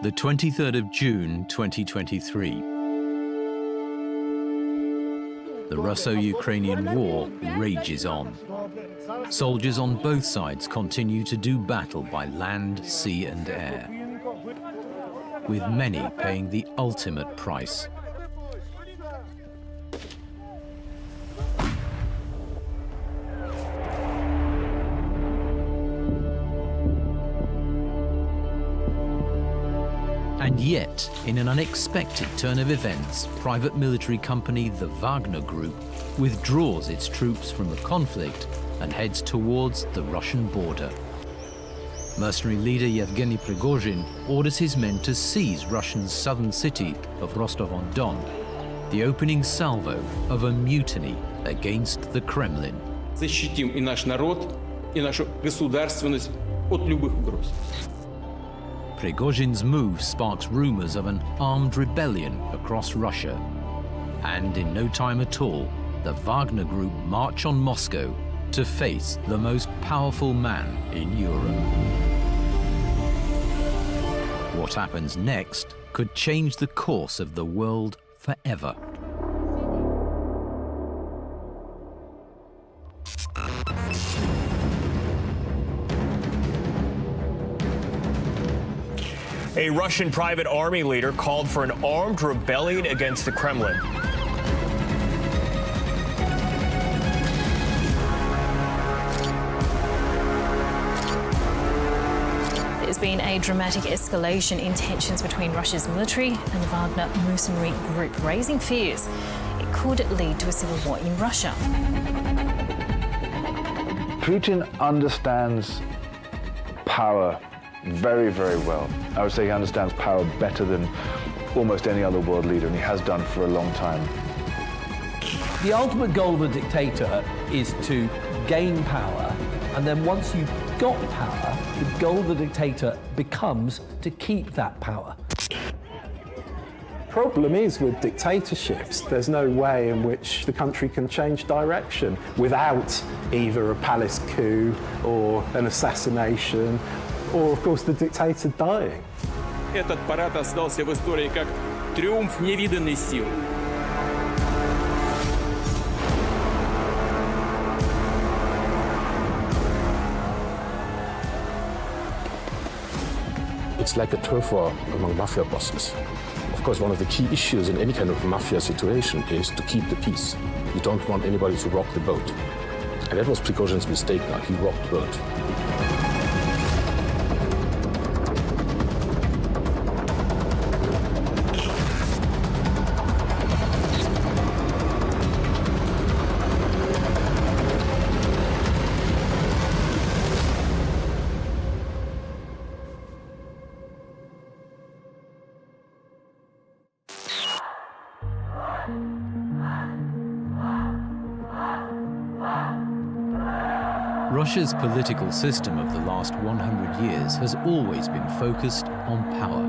The 23rd of June 2023. The Russo-Ukrainian war rages on. Soldiers on both sides continue to do battle by land, sea and air, with many paying the ultimate price. And yet, in an unexpected turn of events, private military company the Wagner Group withdraws its troops from the conflict and heads towards the Russian border. Mercenary leader Yevgeny Prigozhin orders his men to seize Russia's southern city of Rostov-on-Don, the opening salvo of a mutiny against the Kremlin. Защитим и наш народ, и нашу государственность от любых угроз. Prigozhin's move sparks rumors of an armed rebellion across Russia. And in no time at all, the Wagner Group march on Moscow to face the most powerful man in Europe. What happens next could change the course of the world forever. A Russian private army leader called for an armed rebellion against the Kremlin. There's been a dramatic escalation in tensions between Russia's military and the Wagner mercenary group, raising fears it could lead to a civil war in Russia. Putin understands power very, very well. I would say he understands power better than almost any other world leader, and he has done for a long time. The ultimate goal of a dictator is to gain power, and then once you've got power, the goal of the dictator becomes to keep that power. Problem is, with dictatorships, there's no way in which the country can change direction without either a palace coup or an assassination, or, of course, the dictator dying. Этот парад остался в истории как триумф невиданной силы. It's like a turf war among mafia bosses. Of course, one of the key issues in any kind of mafia situation is to keep the peace. You don't want anybody to rock the boat. And that was Prigozhin's mistake now. He rocked the boat. Russia's political system of the last 100 years has always been focused on power.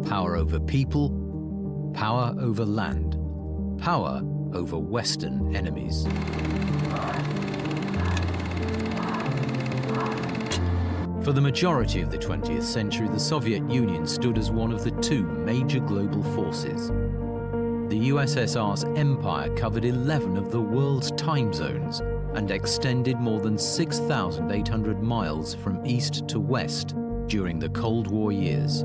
Power over people, power over land, power over Western enemies. For the majority of the 20th century, the Soviet Union stood as one of the two major global forces. The USSR's empire covered 11 of the world's time zones and extended more than 6,800 miles from east to west during the Cold War years.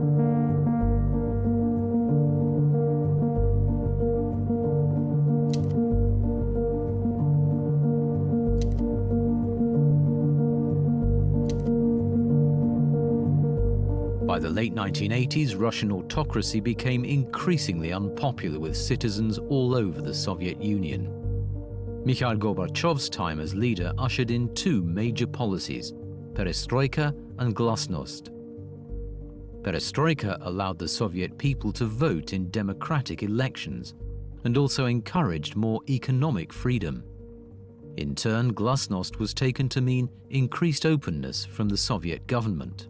By the late 1980s, Russian autocracy became increasingly unpopular with citizens all over the Soviet Union. Mikhail Gorbachev's time as leader ushered in two major policies, perestroika and glasnost. Perestroika allowed the Soviet people to vote in democratic elections and also encouraged more economic freedom. In turn, glasnost was taken to mean increased openness from the Soviet government.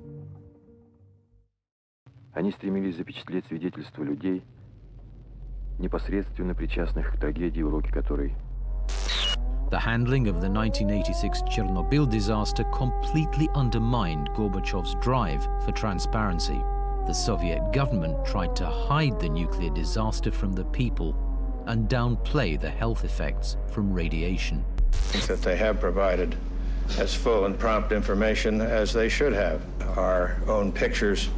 Они стремились запечатлеть свидетельства людей, непосредственно причастных к трагедии, уроки которой The handling of the 1986 Chernobyl disaster completely undermined Gorbachev's drive for transparency. The Soviet government tried to hide the nuclear disaster from the people and downplay the health effects from radiation. That they have provided as full and prompt information as they should have. Our own pictures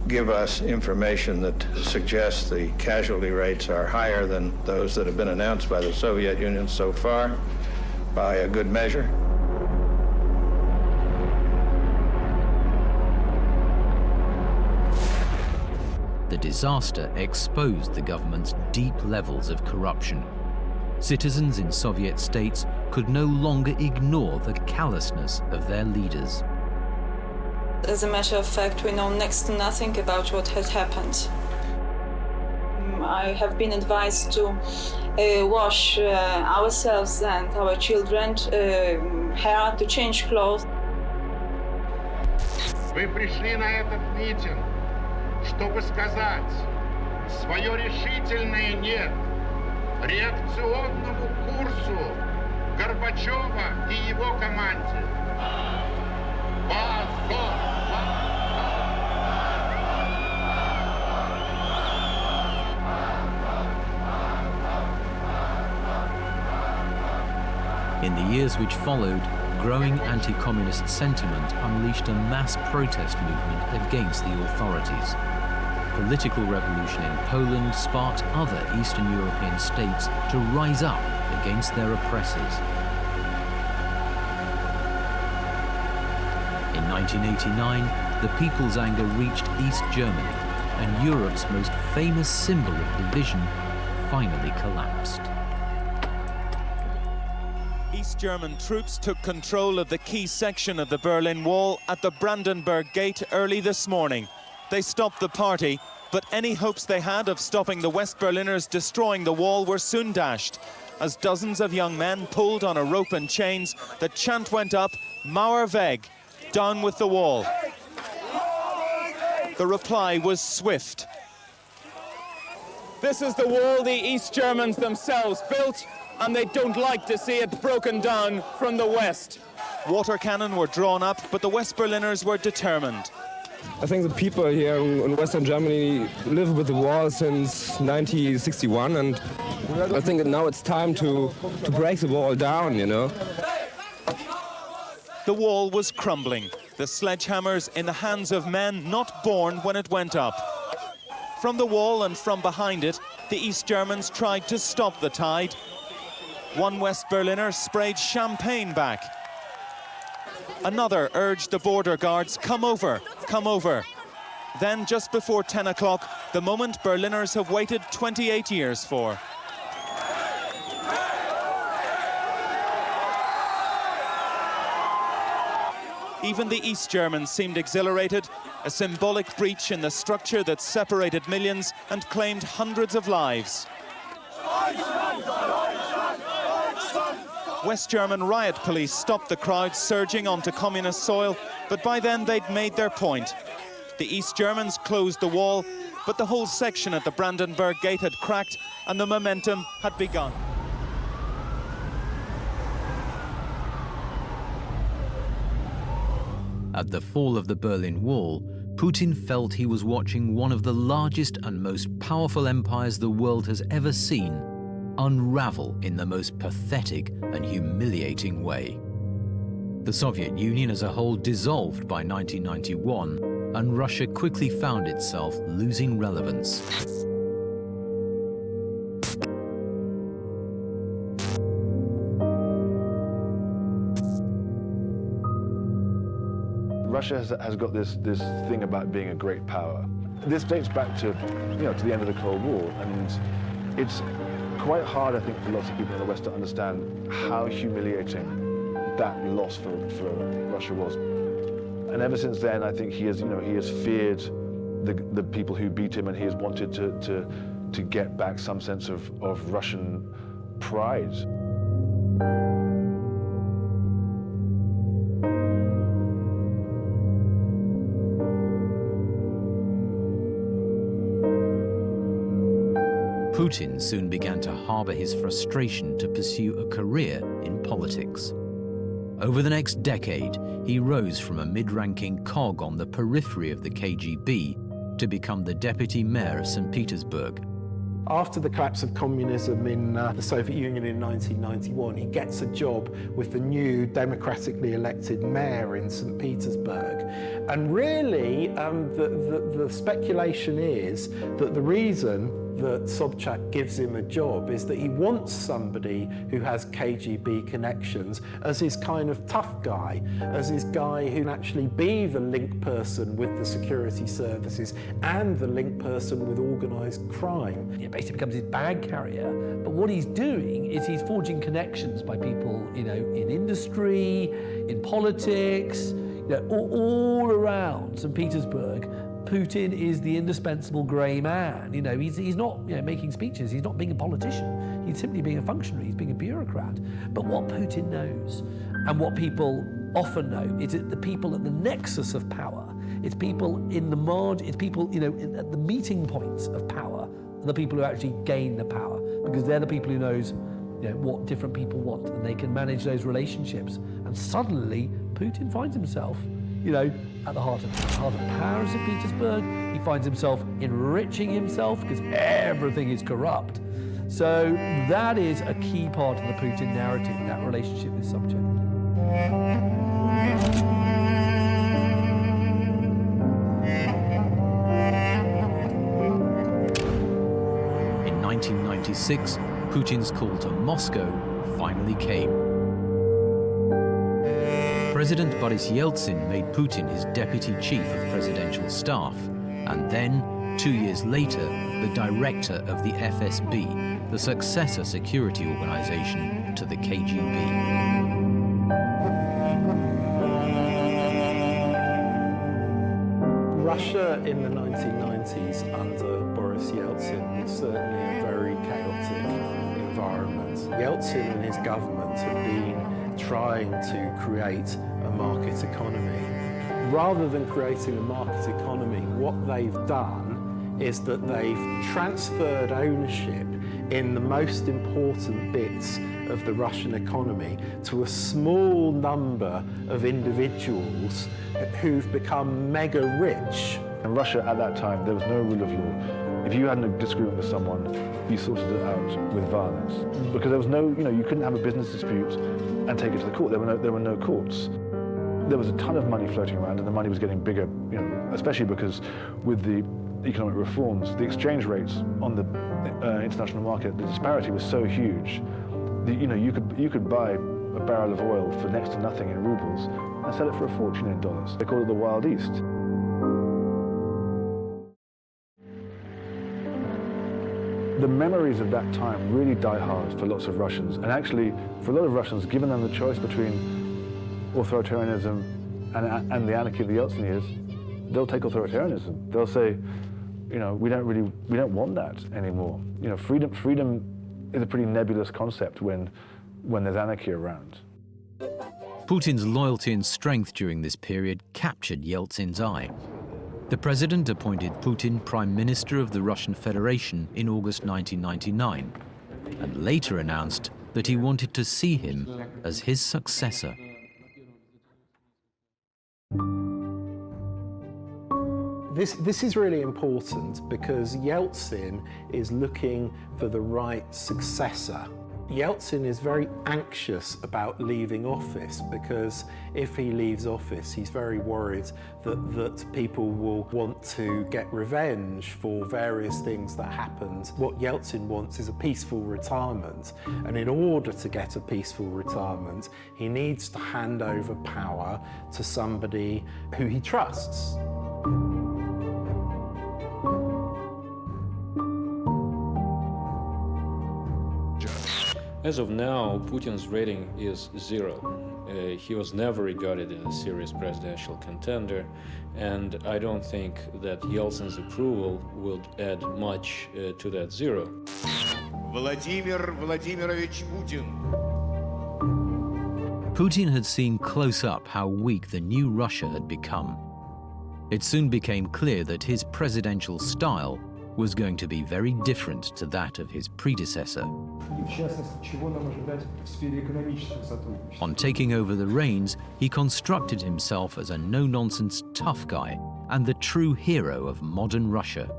give us information that suggests the casualty rates are higher than those that have been announced by the Soviet Union so far, by a good measure. The disaster exposed the government's deep levels of corruption. Citizens in Soviet states could no longer ignore the callousness of their leaders. As a matter of fact, we know next to nothing about what had happened. I have been advised to wash ourselves and our children's hair, to change clothes. Вы пришли на этот митинг, чтобы сказать свое решительное «нет» реакционному курсу Горбачева и его команде. In the years which followed, growing anti-communist sentiment unleashed a mass protest movement against the authorities. Political revolution in Poland sparked other Eastern European states to rise up against their oppressors. In 1989, the people's anger reached East Germany, and Europe's most famous symbol of division finally collapsed. East German troops took control of the key section of the Berlin Wall at the Brandenburg Gate early this morning. They stopped the party, but any hopes they had of stopping the West Berliners destroying the wall were soon dashed. As dozens of young men pulled on a rope and chains, the chant went up, Mauer weg, down with the wall. The reply was swift. This is the wall the East Germans themselves built, and they don't like to see it broken down from the west. Water cannon were drawn up, but the West Berliners were determined. I think the people here in Western Germany live with the wall since 1961, and I think now it's time to break the wall down, you know. The wall was crumbling, the sledgehammers in the hands of men not born when it went up. From the wall and from behind it, the East Germans tried to stop the tide. One West Berliner sprayed champagne back. Another urged the border guards, come over, come over. Then, just before 10 o'clock, the moment Berliners have waited 28 years for. Even the East Germans seemed exhilarated, a symbolic breach in the structure that separated millions and claimed hundreds of lives. West German riot police stopped the crowd surging onto communist soil, but by then they'd made their point. The East Germans closed the wall, but the whole section at the Brandenburg Gate had cracked and the momentum had begun. At the fall of the Berlin Wall, Putin felt he was watching one of the largest and most powerful empires the world has ever seen unravel in the most pathetic and humiliating way. The Soviet Union as a whole dissolved by 1991, and Russia quickly found itself losing relevance. Russia has got this thing about being a great power. This dates back to, to the end of the Cold War, and it's quite hard, I think, for lots of people in the West to understand how humiliating that loss for Russia was. And ever since then, I think he has feared the people who beat him, and he has wanted to get back some sense of Russian pride. Putin soon began to harbor his frustration to pursue a career in politics. Over the next decade, he rose from a mid-ranking cog on the periphery of the KGB to become the deputy mayor of St. Petersburg. After the collapse of communism in the Soviet Union in 1991, he gets a job with the new democratically elected mayor in St. Petersburg. And really, the speculation is that the reason that Sobchak gives him a job is that he wants somebody who has KGB connections as his kind of tough guy, as his guy who can actually be the link person with the security services and the link person with organised crime. He basically becomes his bag carrier, but what he's doing is he's forging connections by people, you know, in industry, in politics, you know, all around St. Petersburg. Putin is the indispensable grey man. You know, he's not, you know, making speeches. He's not being a politician. He's simply being a functionary. He's being a bureaucrat. But what Putin knows, and what people often know, is that the people at the nexus of power, it's people in the margin, it's people, you know, at the meeting points of power, are the people who actually gain the power, because they're the people who knows, you know, what different people want, and they can manage those relationships. And suddenly, Putin finds himself, you know, at the heart of power in St. Petersburg. He finds himself enriching himself because everything is corrupt. So that is a key part of the Putin narrative, that relationship with Sobchak. In 1996, Putin's call to Moscow finally came. President Boris Yeltsin made Putin his deputy chief of presidential staff, and then, 2 years later, the director of the FSB, the successor security organization to the KGB. Russia in the 1990s under Boris Yeltsin was certainly a very chaotic environment. Yeltsin and his government have been trying to create a market economy. Rather than creating a market economy, what they've done is that they've transferred ownership in the most important bits of the Russian economy to a small number of individuals who've become mega rich. In Russia at that time, there was no rule of law. If you had a disagreement with someone, you sorted it out with violence. Because there was no, you know, you couldn't have a business dispute and take it to the court. There were no courts. There was a ton of money floating around, and the money was getting bigger, you know, especially because with the economic reforms, the exchange rates on the international market, the disparity was so huge that, you know, you could buy a barrel of oil for next to nothing in rubles and sell it for a fortune in dollars. They call it the Wild East. The memories of that time really die hard for lots of Russians, and actually for a lot of Russians, given them the choice between authoritarianism and the anarchy of the Yeltsin years, they'll take authoritarianism. They'll say, you know, we don't want that anymore. You know, freedom is a pretty nebulous concept when there's anarchy around. Putin's loyalty and strength during this period captured Yeltsin's eye. The president appointed Putin Prime Minister of the Russian Federation in August 1999, and later announced that he wanted to see him as his successor. This is really important because Yeltsin is looking for the right successor. Yeltsin is very anxious about leaving office because if he leaves office, he's very worried that people will want to get revenge for various things that happened. What Yeltsin wants is a peaceful retirement, and in order to get a peaceful retirement, he needs to hand over power to somebody who he trusts. As of now, Putin's rating is 0. He was never regarded as a serious presidential contender, and I don't think that Yeltsin's approval will add much to that 0. Vladimir Vladimirovich Putin. Putin had seen close up how weak the new Russia had become. It soon became clear that his presidential style was going to be very different to that of his predecessor. On taking over the reins, he constructed himself as a no-nonsense tough guy and the true hero of modern Russia.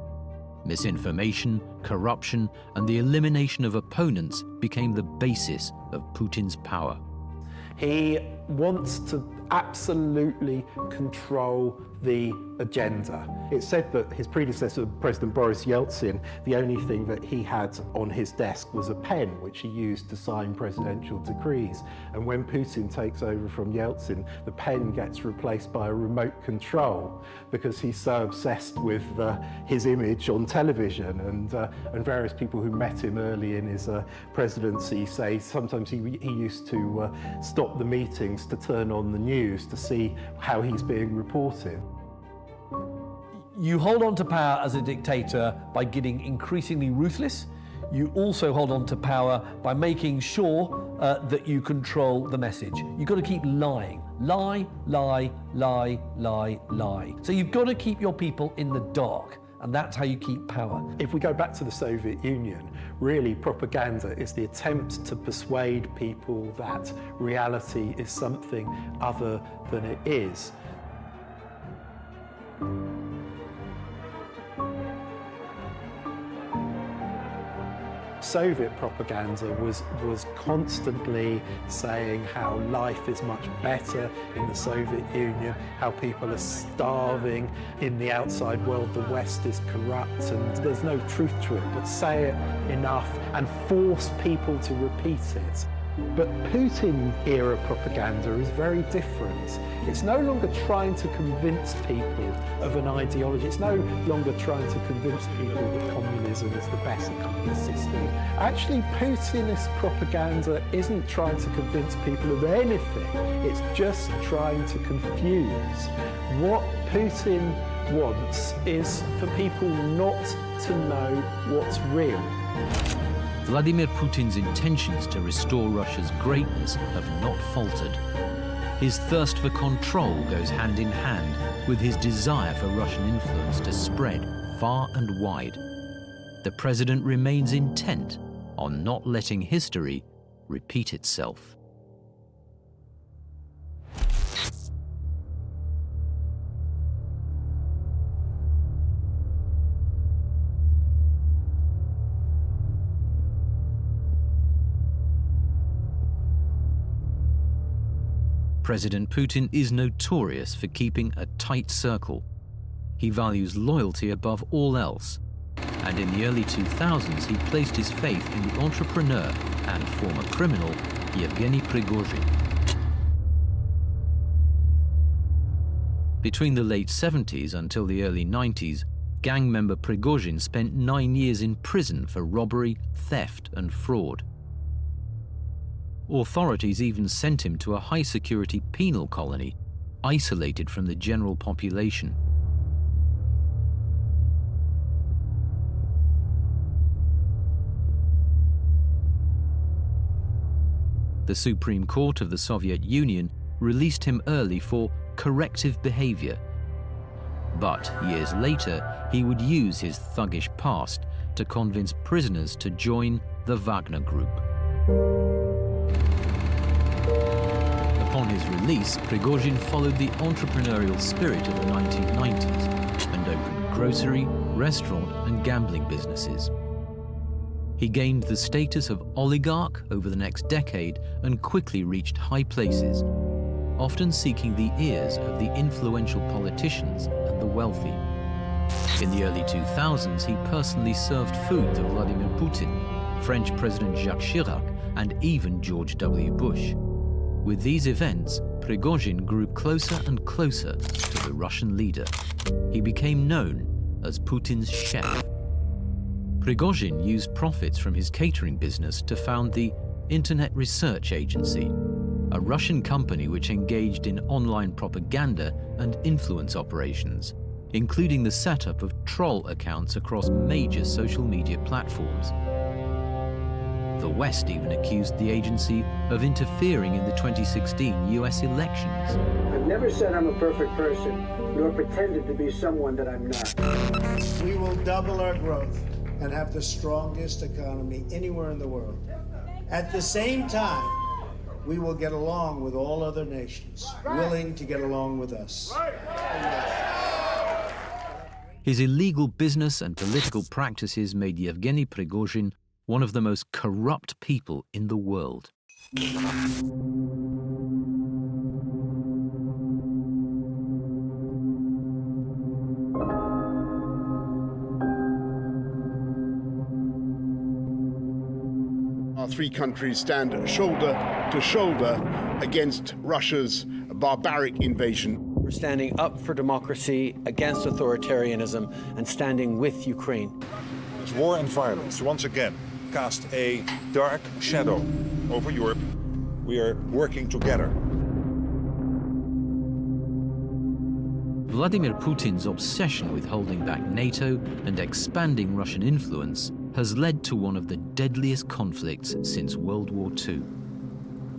Misinformation, corruption, and the elimination of opponents became the basis of Putin's power. He wants to absolutely control the agenda. It's said that his predecessor, President Boris Yeltsin, the only thing that he had on his desk was a pen, which he used to sign presidential decrees. And when Putin takes over from Yeltsin, the pen gets replaced by a remote control because he's so obsessed with his image on television. And various people who met him early in his presidency say sometimes he used to stop the meetings to turn on the news to see how he's being reported. You hold on to power as a dictator by getting increasingly ruthless. You also hold on to power by making sure that you control the message. You've got to keep lying. Lie, lie, lie, lie, lie. So you've got to keep your people in the dark, and that's how you keep power. If we go back to the Soviet Union, really propaganda is the attempt to persuade people that reality is something other than it is. Soviet propaganda was constantly saying how life is much better in the Soviet Union, how people are starving in the outside world, the West is corrupt and there's no truth to it, but say it enough and force people to repeat it. But Putin-era propaganda is very different. It's no longer trying to convince people of an ideology. It's no longer trying to convince people that communism is the best kind of system. Actually, Putinist propaganda isn't trying to convince people of anything. It's just trying to confuse. What Putin wants is for people not to know what's real. Vladimir Putin's intentions to restore Russia's greatness have not faltered. His thirst for control goes hand in hand with his desire for Russian influence to spread far and wide. The president remains intent on not letting history repeat itself. President Putin is notorious for keeping a tight circle. He values loyalty above all else, and in the early 2000s he placed his faith in the entrepreneur and former criminal Yevgeny Prigozhin. Between the late 70s until the early 90s, gang member Prigozhin spent 9 years in prison for robbery, theft and fraud. Authorities even sent him to a high-security penal colony, isolated from the general population. The Supreme Court of the Soviet Union released him early for corrective behavior. But years later, he would use his thuggish past to convince prisoners to join the Wagner Group. Upon his release, Prigozhin followed the entrepreneurial spirit of the 1990s and opened grocery, restaurant and gambling businesses. He gained the status of oligarch over the next decade and quickly reached high places, often seeking the ears of the influential politicians and the wealthy. In the early 2000s, he personally served food to Vladimir Putin, French President Jacques Chirac, and even George W. Bush. With these events, Prigozhin grew closer and closer to the Russian leader. He became known as Putin's chef. Prigozhin used profits from his catering business to found the Internet Research Agency, a Russian company which engaged in online propaganda and influence operations, including the setup of troll accounts across major social media platforms. The West even accused the agency of interfering in the 2016 US elections. I've never said I'm a perfect person, nor pretended to be someone that I'm not. We will double our growth and have the strongest economy anywhere in the world. At the same time, we will get along with all other nations, willing to get along with us. His illegal business and political practices made Yevgeny Prigozhin one of the most corrupt people in the world. Our three countries stand shoulder to shoulder against Russia's barbaric invasion. We're standing up for democracy, against authoritarianism, and standing with Ukraine. As war and violence once again cast a dark shadow over Europe, we are working together. Vladimir Putin's obsession with holding back NATO and expanding Russian influence has led to one of the deadliest conflicts since World War II.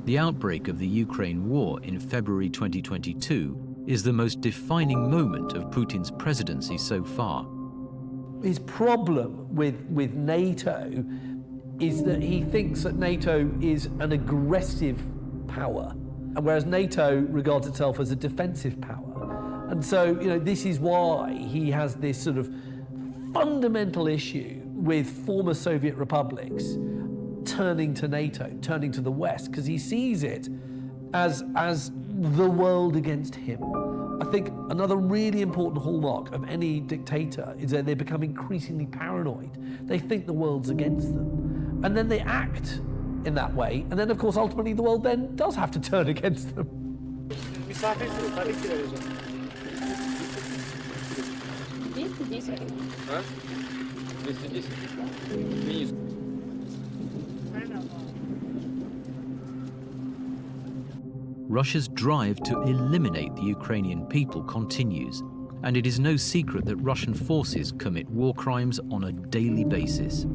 The outbreak of the Ukraine war in February 2022 is the most defining moment of Putin's presidency so far. His problem with NATO is that he thinks that NATO is an aggressive power, and whereas NATO regards itself as a defensive power. And so, this is why he has this sort of fundamental issue with former Soviet republics turning to NATO, turning to the West, because he sees it as the world against him. I think another really important hallmark of any dictator is that they become increasingly paranoid. They think the world's against them, and then they act in that way, and then of course ultimately the world then does have to turn against them. Russia's drive to eliminate the Ukrainian people continues, and it is no secret that Russian forces commit war crimes on a daily basis.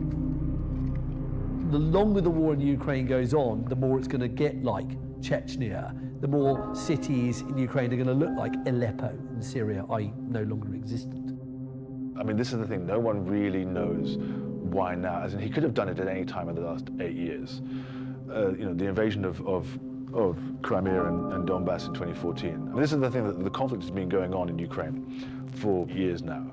The longer the war in Ukraine goes on, the more it's going to get like Chechnya, the more cities in Ukraine are going to look like Aleppo in Syria, i.e. no longer existent. I mean, this is the thing, no one really knows why now. As in, he could have done it at any time in the last 8 years. The invasion of Crimea and Donbass in 2014. I mean, this is the thing, that the conflict has been going on in Ukraine for years now.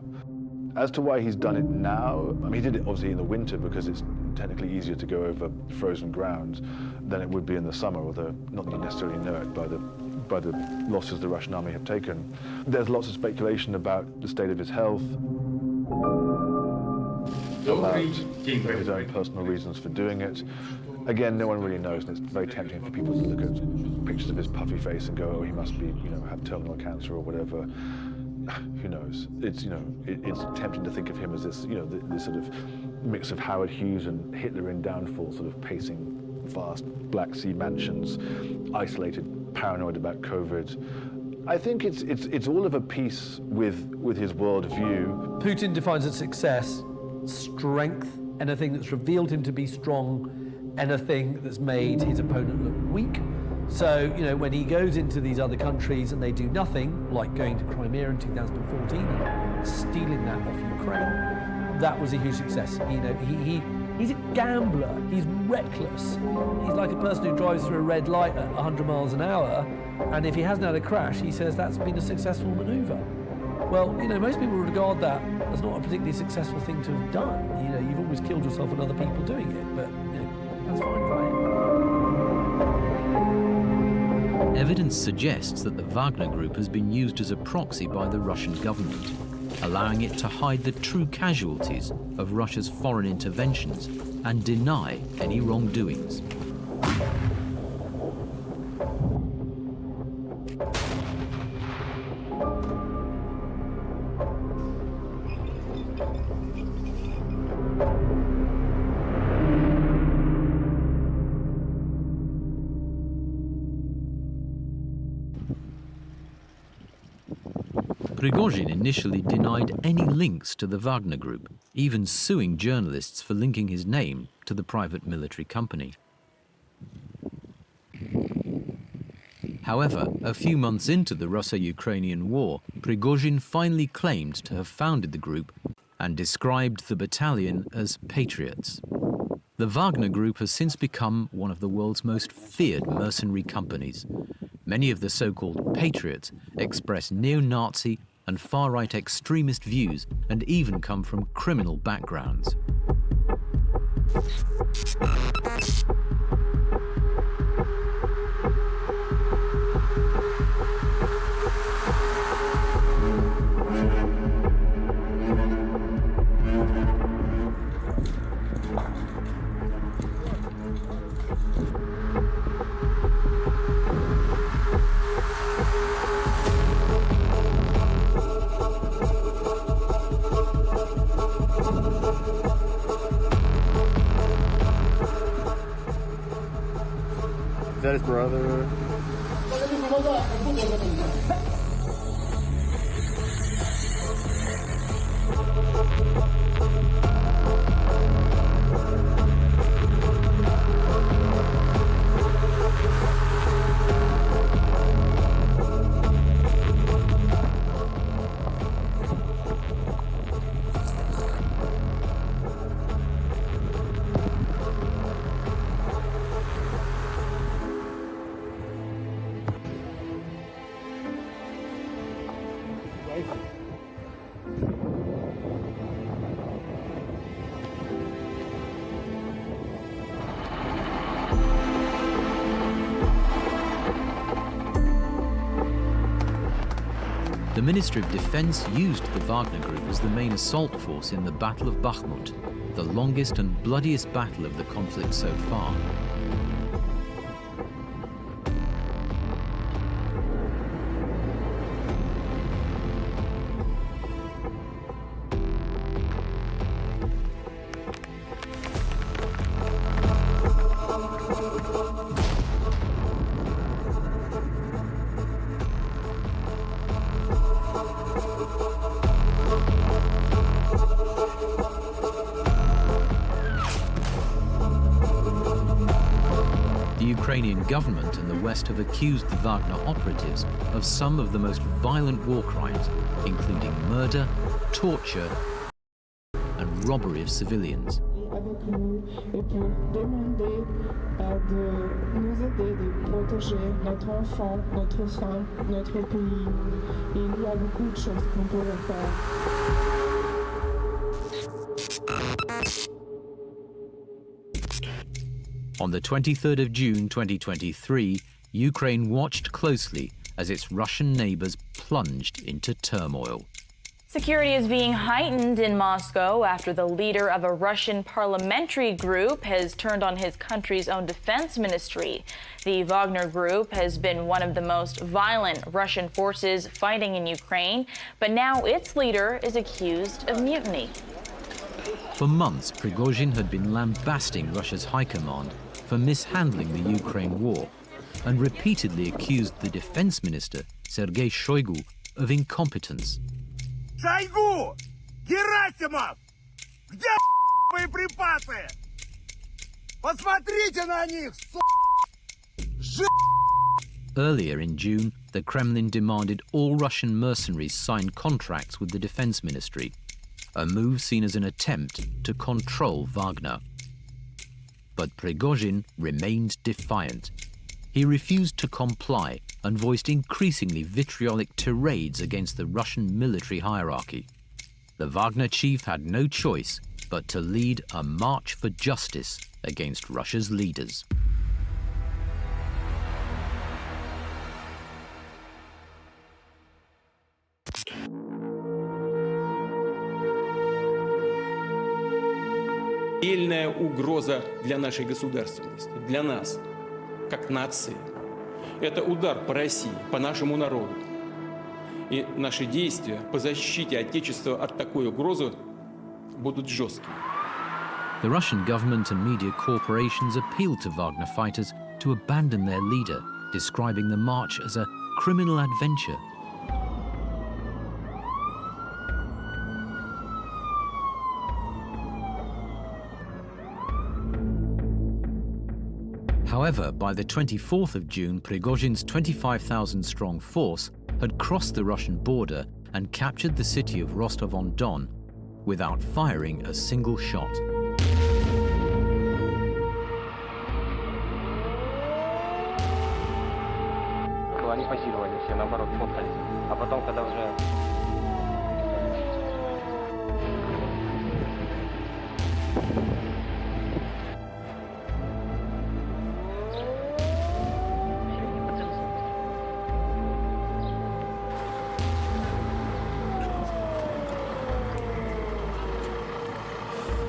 As to why he's done it now, I mean, he did it obviously in the winter because it's technically easier to go over frozen ground than it would be in the summer, although not that you necessarily know it by the losses the Russian army have taken. There's lots of speculation about the state of his health, about his own personal reasons for doing it. Again, no one really knows, and it's very tempting for people to look at pictures of his puffy face and go, oh, he must be, have terminal cancer or whatever. Who knows? It's, it's tempting to think of him as this, this sort of mix of Howard Hughes and Hitler in downfall, sort of pacing vast Black Sea mansions, isolated, paranoid about COVID. I think it's all of a piece with his worldview. Putin defines as success strength, anything that's revealed him to be strong, anything that's made his opponent look weak. So, when he goes into these other countries and they do nothing, like going to Crimea in 2014 and stealing that off Ukraine, that was a huge success. He's a gambler, he's reckless. He's like a person who drives through a red light at 100 miles an hour, and if he hasn't had a crash, he says that's been a successful maneuver. Well, most people regard that as not a particularly successful thing to have done. You've always killed yourself and other people doing it, but, that's fine for him. Evidence suggests that the Wagner Group has been used as a proxy by the Russian government, allowing it to hide the true casualties of Russia's foreign interventions and deny any wrongdoings. Prigozhin initially denied any links to the Wagner Group, even suing journalists for linking his name to the private military company. However, a few months into the Russo-Ukrainian war, Prigozhin finally claimed to have founded the group and described the battalion as patriots. The Wagner Group has since become one of the world's most feared mercenary companies. Many of the so-called patriots express neo-Nazi and far-right extremist views and even come from criminal backgrounds. Is that his brother? The Ministry of Defense used the Wagner Group as the main assault force in the Battle of Bakhmut, the longest and bloodiest battle of the conflict so far. The Ukrainian government and the West have accused the Wagner operatives of some of the most violent war crimes, including murder, torture, and robbery of civilians. On the 23rd of June 2023, Ukraine watched closely as its Russian neighbors plunged into turmoil. Security is being heightened in Moscow after the leader of a Russian parliamentary group has turned on his country's own defense ministry. The Wagner Group has been one of the most violent Russian forces fighting in Ukraine, but now its leader is accused of mutiny. For months, Prigozhin had been lambasting Russia's high command for mishandling the Ukraine war and repeatedly accused the defense minister, Sergei Shoigu, of incompetence. Шойгу! Герасимов! Где боеприпасы? Посмотрите на них, Earlier in June, the Kremlin demanded all Russian mercenaries sign contracts with the defense ministry, a move seen as an attempt to control Wagner. But Prigozhin remained defiant. He refused to comply and voiced increasingly vitriolic tirades against the Russian military hierarchy. The Wagner chief had no choice but to lead a march for justice against Russia's leaders. Реальная угроза для нашей государственности, для нас, как нации. Это удар по России, по нашему народу. И наши действия по защите Отечества от такой угрозы будут жесткими. The Russian government and media corporations appealed to Wagner fighters to abandon their leader, describing the march as a criminal adventure. However, by the 24th of June, Prigozhin's 25,000-strong force had crossed the Russian border and captured the city of Rostov-on-Don without firing a single shot. Они позировали все, наоборот, фоткались. А потом, когда уже...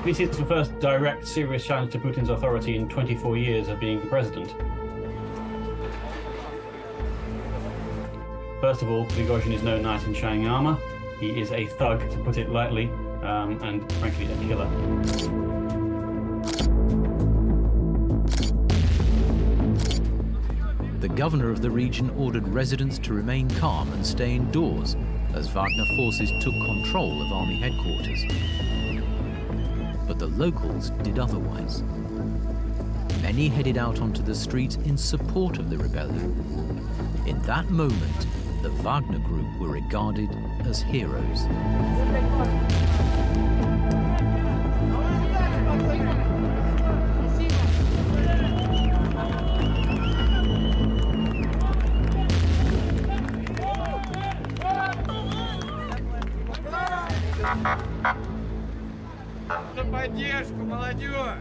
This is the first direct, serious challenge to Putin's authority in 24 years of being president. First of all, Prigozhin is no knight in shining armor. He is a thug, to put it lightly, and frankly a killer. The governor of the region ordered residents to remain calm and stay indoors as Wagner forces took control of army headquarters. But the locals did otherwise. Many headed out onto the streets in support of the rebellion. In that moment, the Wagner Group were regarded as heroes. За поддержку, молодежь!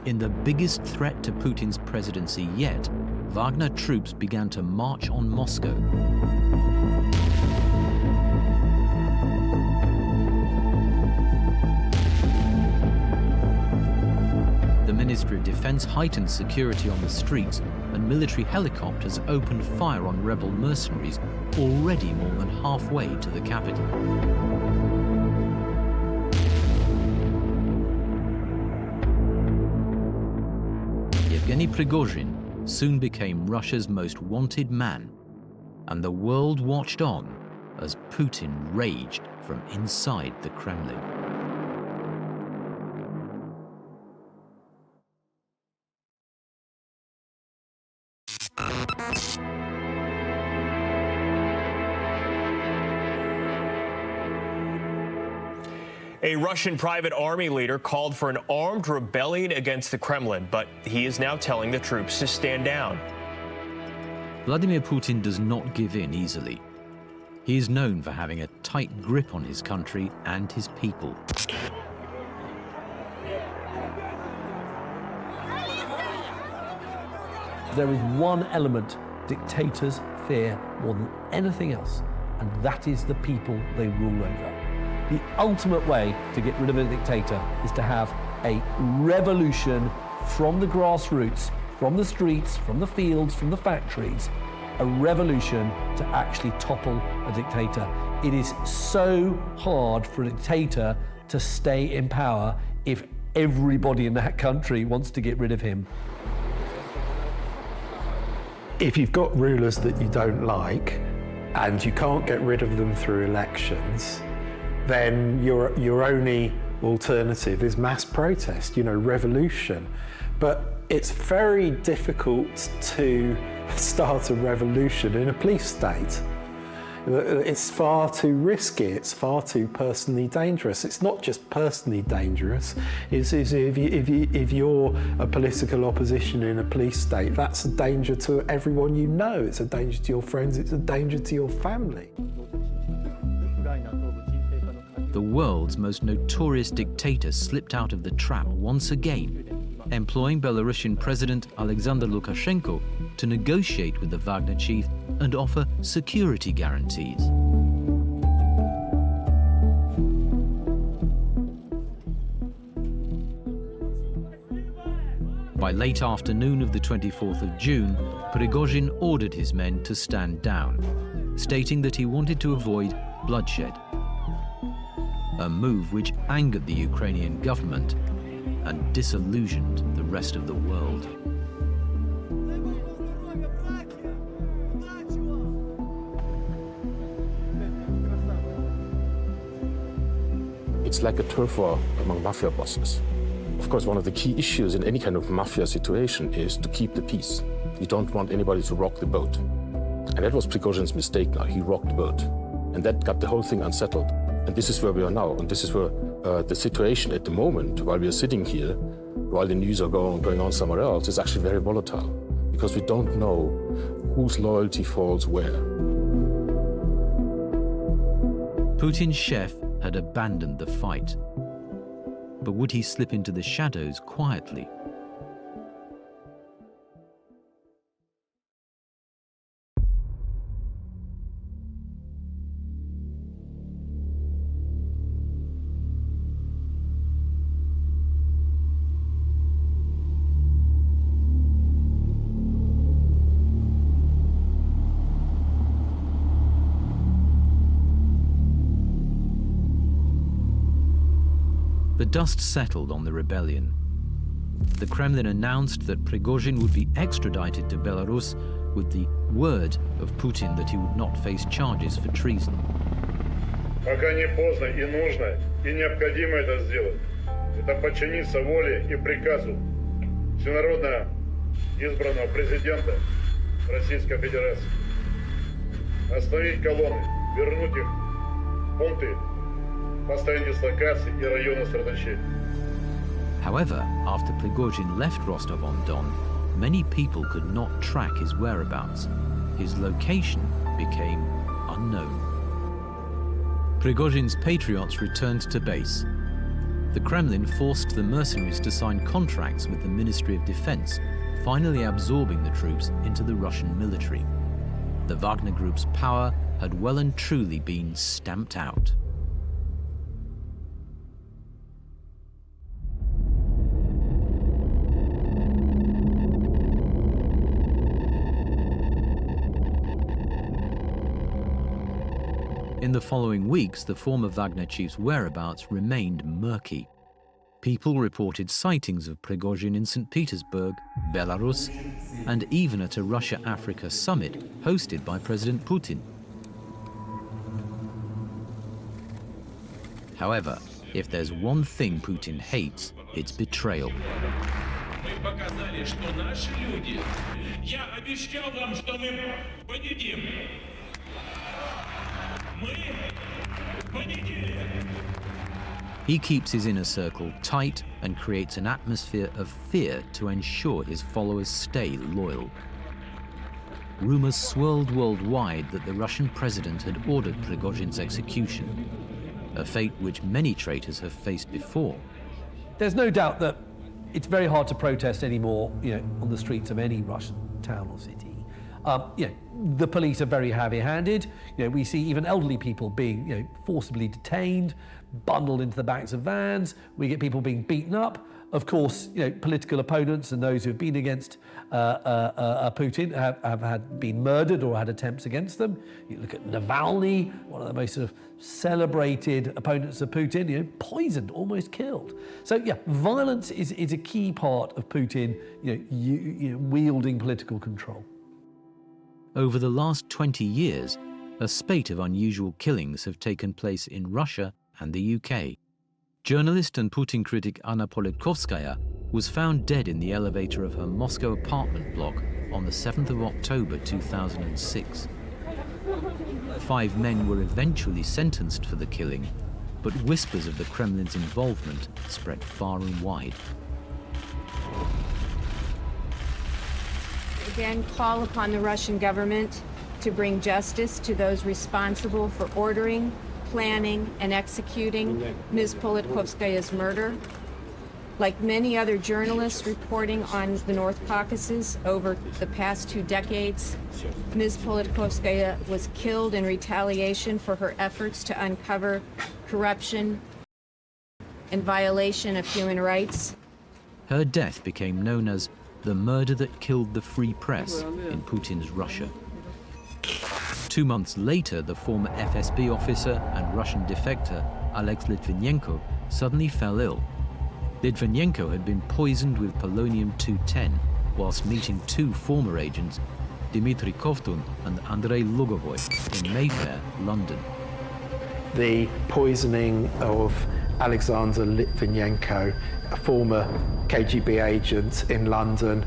In the biggest threat to Putin's presidency yet, Wagner troops began to march on Moscow. The Ministry of Defense heightened security on the streets, and military helicopters opened fire on rebel mercenaries already more than halfway to the capital. Yevgeny Prigozhin soon became Russia's most wanted man, and the world watched on as Putin raged from inside the Kremlin. A Russian private army leader called for an armed rebellion against the Kremlin, but he is now telling the troops to stand down. Vladimir Putin does not give in easily. He is known for having a tight grip on his country and his people. There is one element dictators fear more than anything else, and that is the people they rule over. The ultimate way to get rid of a dictator is to have a revolution from the grassroots, from the streets, from the fields, from the factories, a revolution to actually topple a dictator. It is so hard for a dictator to stay in power if everybody in that country wants to get rid of him. If you've got rulers that you don't like and you can't get rid of them through elections, then your only alternative is mass protest, revolution. But it's very difficult to start a revolution in a police state. It's far too risky, it's far too personally dangerous. It's not just personally dangerous, it's if you're a political opposition in a police state, that's a danger to everyone you know. It's a danger to your friends, it's a danger to your family. The world's most notorious dictator slipped out of the trap once again, employing Belarusian President Alexander Lukashenko to negotiate with the Wagner chief and offer security guarantees. By late afternoon of the 24th of June, Prigozhin ordered his men to stand down, stating that he wanted to avoid bloodshed. A move which angered the Ukrainian government and disillusioned the rest of the world. It's like a turf war among mafia bosses. Of course, one of the key issues in any kind of mafia situation is to keep the peace. You don't want anybody to rock the boat. And that was Prigozhin's mistake now. He rocked the boat. And that got the whole thing unsettled. And this is where we are now. And this is where the situation at the moment, while we are sitting here, while the news are going on somewhere else, is actually very volatile. Because we don't know whose loyalty falls where. Putin's chef had abandoned the fight. But would he slip into the shadows quietly? The dust settled on the rebellion. The Kremlin announced that Prigozhin would be extradited to Belarus with the word of Putin that he would not face charges for treason. Пока не поздно и нужно, и необходимо это сделать. Это подчиниться воле и приказу всенародно избранного президента Российской Федерации. Остановить колонны, вернуть их в пункты постоянной дислокации и района сосредоточения. However, after Prigozhin left Rostov-on-Don, many people could not track his whereabouts. His location became unknown. Prigozhin's patriots returned to base. The Kremlin forced the mercenaries to sign contracts with the Ministry of Defense, finally absorbing the troops into the Russian military. The Wagner Group's power had well and truly been stamped out. In the following weeks, the former Wagner chief's whereabouts remained murky. People reported sightings of Prigozhin in St. Petersburg, Belarus, and even at a Russia-Africa summit hosted by President Putin. However, if there's one thing Putin hates, it's betrayal. He keeps his inner circle tight and creates an atmosphere of fear to ensure his followers stay loyal. Rumors swirled worldwide that the Russian president had ordered Prigozhin's execution, a fate which many traitors have faced before. There's no doubt that it's very hard to protest anymore, on the streets of any Russian town or city. The police are very heavy-handed. We see even elderly people being, forcibly detained, bundled into the backs of vans. We get people being beaten up. Of course, political opponents and those who've been against Putin have been murdered or had attempts against them. You look at Navalny, one of the most sort of celebrated opponents of Putin, poisoned, almost killed. So violence is a key part of Putin, wielding political control. Over the last 20 years, a spate of unusual killings have taken place in Russia and the UK. Journalist and Putin critic Anna Politkovskaya was found dead in the elevator of her Moscow apartment block on the 7th of October 2006. 5 men were eventually sentenced for the killing, but whispers of the Kremlin's involvement spread far and wide. Again, call upon the Russian government to bring justice to those responsible for ordering, planning, and executing Ms. Politkovskaya's murder. Like many other journalists reporting on the North Caucasus over the past 2 decades, Ms. Politkovskaya was killed in retaliation for her efforts to uncover corruption and violation of human rights. Her death became known as the murder that killed the free press in Putin's Russia. 2 months later, the former FSB officer and Russian defector Alex Litvinenko suddenly fell ill. Litvinenko had been poisoned with polonium-210 whilst meeting 2 former agents, Dmitry Kovtun and Andrei Lugovoy, in Mayfair, London. The poisoning of Alexander Litvinenko, a former KGB agent in London.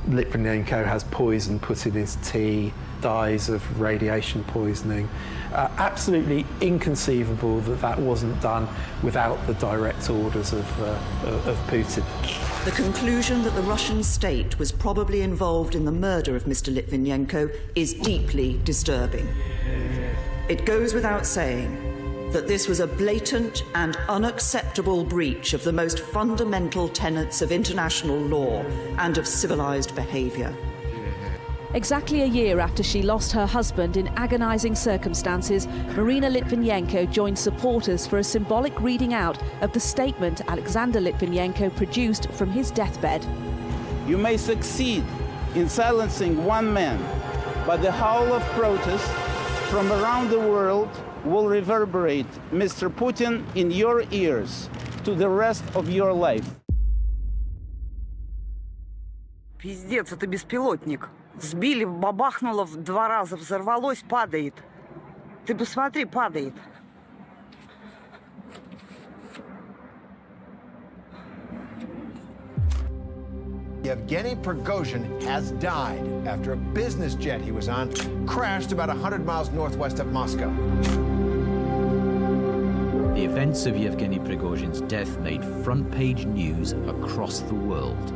Litvinenko has poison put in his tea, dies of radiation poisoning. Absolutely inconceivable that that wasn't done without the direct orders of Putin. The conclusion that the Russian state was probably involved in the murder of Mr. Litvinenko is deeply disturbing. It goes without saying that this was a blatant and unacceptable breach of the most fundamental tenets of international law and of civilized behavior. Exactly a year after she lost her husband in agonizing circumstances, Marina Litvinenko joined supporters for a symbolic reading out of the statement Alexander Litvinenko produced from his deathbed. You may succeed in silencing one man, but the howl of protest from around the world will reverberate, Mr. Putin, in your ears to the rest of your life. Пиздец, это беспилотник. Сбили, бабахнуло 2 раза, взорвалось, падает. Ты посмотри, падает. Yevgeny Prigozhin has died after a business jet he was on crashed about 100 miles northwest of Moscow. The events of Yevgeny Prigozhin's death made front-page news across the world.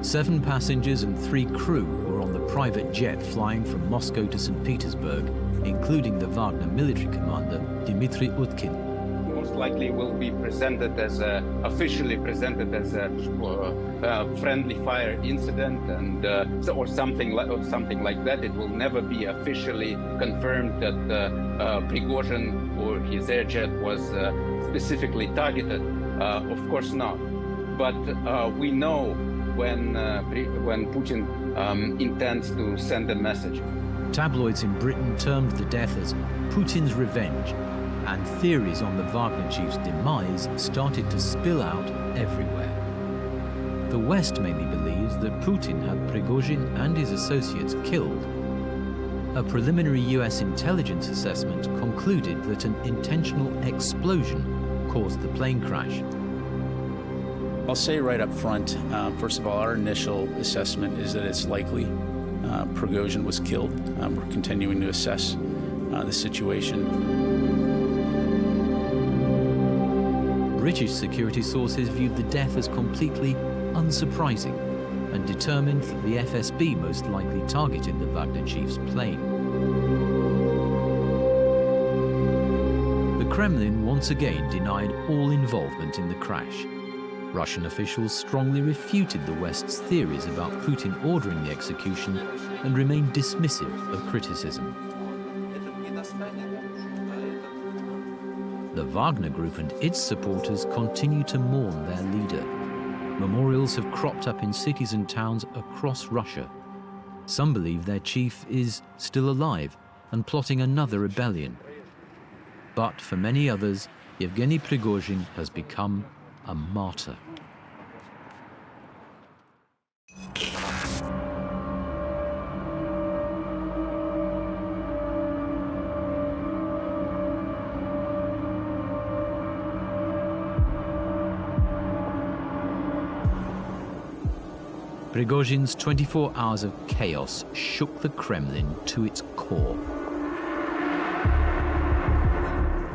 7 passengers and 3 crew were on the private jet flying from Moscow to St. Petersburg, including the Wagner military commander, Dmitry Utkin. Most likely will be presented as officially presented as a friendly fire incident, and or something like that. It will never be officially confirmed that Prigozhin or his airjet was specifically targeted. Of course not. But we know when Putin intends to send a message. Tabloids in Britain termed the death as Putin's revenge, and theories on the Wagner chief's demise started to spill out everywhere. The West mainly believes that Putin had Prigozhin and his associates killed. A preliminary US intelligence assessment concluded that an intentional explosion caused the plane crash. I'll say right up front, first of all, our initial assessment is that it's likely Prigozhin was killed. We're continuing to assess the situation. British security sources viewed the death as completely unsurprising and determined that the FSB most likely targeted the Wagner chief's plane. The Kremlin once again denied all involvement in the crash. Russian officials strongly refuted the West's theories about Putin ordering the execution and remained dismissive of criticism. The Wagner Group and its supporters continue to mourn their leader. Memorials have cropped up in cities and towns across Russia. Some believe their chief is still alive and plotting another rebellion. But for many others, Yevgeny Prigozhin has become a martyr. Prigozhin's 24 hours of chaos shook the Kremlin to its core.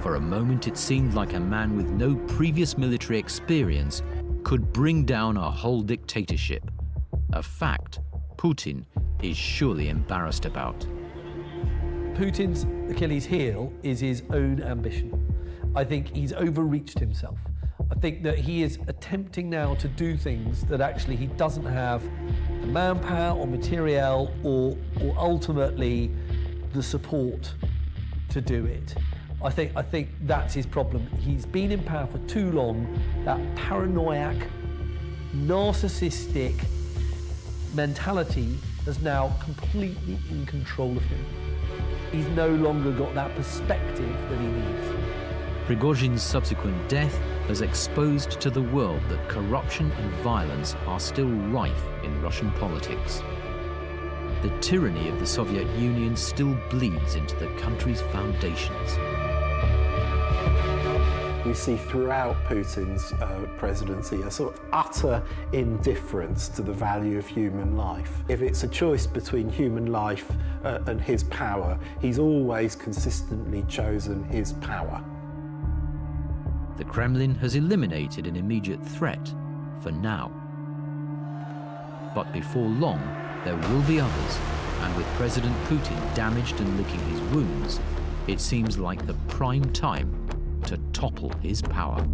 For a moment, it seemed like a man with no previous military experience could bring down a whole dictatorship. A fact Putin is surely embarrassed about. Putin's Achilles heel is his own ambition. I think he's overreached himself. I think that he is attempting now to do things that actually he doesn't have the manpower or material or ultimately the support to do it. I think that's his problem. He's been in power for too long. That paranoiac, narcissistic mentality is now completely in control of him. He's no longer got that perspective that he needs. Prigozhin's subsequent death has exposed to the world that corruption and violence are still rife in Russian politics. The tyranny of the Soviet Union still bleeds into the country's foundations. We see throughout Putin's presidency a sort of utter indifference to the value of human life. If it's a choice between human life and his power, he's always consistently chosen his power. The Kremlin has eliminated an immediate threat for now. But before long, there will be others, and with President Putin damaged and licking his wounds, it seems like the prime time to topple his power.